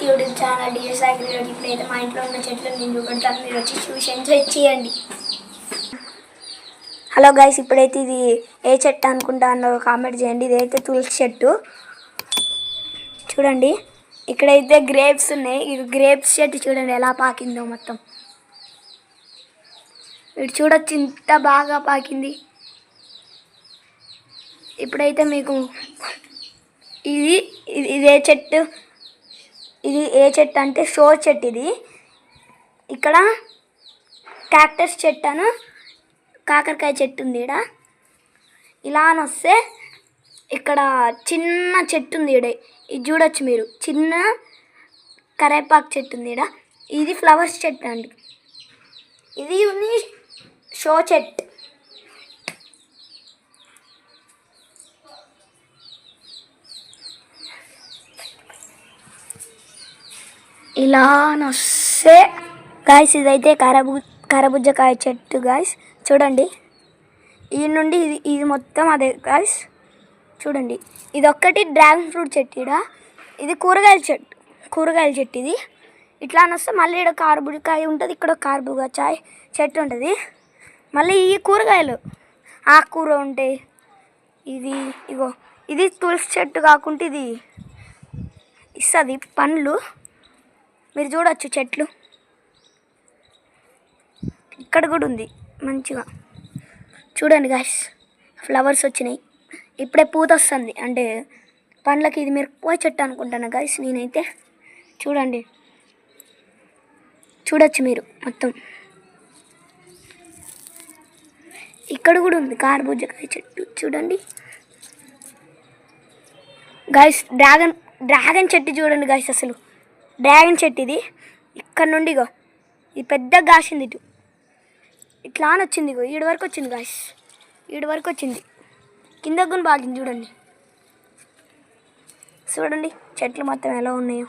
YouTube channel DS అగ్రిలోకి ఇప్పుడైతే మా ఇంట్లో ఉన్న చెట్లు నేను చూపెడతాను, మీరు వచ్చి చూసి ఎంజాయ్ చేయండి. హలో గైస్, ఇప్పుడైతే ఇది ఏ చెట్టు అనుకుంటా అన్న కామెంట్ చేయండి. ఇదైతే తులసి చెట్టు చూడండి. ఇక్కడైతే గ్రేప్స్ ఉన్నాయి. ఇది గ్రేప్స్ చెట్టు చూడండి ఎలా పాకిందో మొత్తం. ఇటు చూడొచ్చు ఇంత బాగా పాకింది. ఇప్పుడైతే మీకు ఇది ఏ చెట్టు అంటే షో చెట్టు. ఇది ఇక్కడ క్యాక్టస్ చెట్టు అను కాకరకాయ చెట్టు ఉంది. ఇలా అని వస్తే ఇక్కడ చిన్న చెట్టు ఉంది. ఇది చూడొచ్చు మీరు, చిన్న కరేపాకు చెట్టు ఉంది. ఇది ఫ్లవర్స్ చెట్టు అండి. ఇది ఉంది షో చెట్టు. ఇలా వస్తే గాయస్ ఇదైతే కరబుజ్జకాయ చెట్టు గాయస్. చూడండి ఈ నుండి ఇది మొత్తం అదే గాయస్. చూడండి ఇది ఒక్కటి డ్రాగన్ ఫ్రూట్ చెట్టు. ఇది కూరగాయల చెట్టు. ఇది ఇట్లా అని వస్తే మళ్ళీ ఇక్కడ కరబుజ్జకాయ ఉంటుంది, ఇక్కడ కరబుజ్జకాయ చెట్టు ఉంటుంది. మళ్ళీ ఈ కూరగాయలు ఆకుకూర ఉంటాయి. ఇది తులసి చెట్టు కాకుండా ఇది ఇస్తుంది పండ్లు. మీరు చూడొచ్చు చెట్లు ఇక్కడ కూడా ఉంది మంచిగా. చూడండి గాయస్, ఫ్లవర్స్ వచ్చినాయి. ఇప్పుడే పూత వస్తుంది అంటే పండ్లకి. ఇది మిరపకాయ చెట్టు అనుకుంటాను గాయస్ నేనైతే. చూడొచ్చు మీరు మొత్తం. ఇక్కడ కూడా ఉంది కర్బూజకాయ చెట్టు చూడండి గాయస్. డ్రాగన్ చెట్టు చూడండి గాయస్. అసలు డ్రాగన్ చెట్టు ఇది. ఇక్కడ నుండి ఇది పెద్ద కాసింది. ఇట్లా అని వచ్చింది. ఈడు వరకు వచ్చింది గాయస్. ఈడు వరకు వచ్చింది. కింద కూడా బాగింది. చూడండి చెట్లు మొత్తం ఎలా ఉన్నాయో.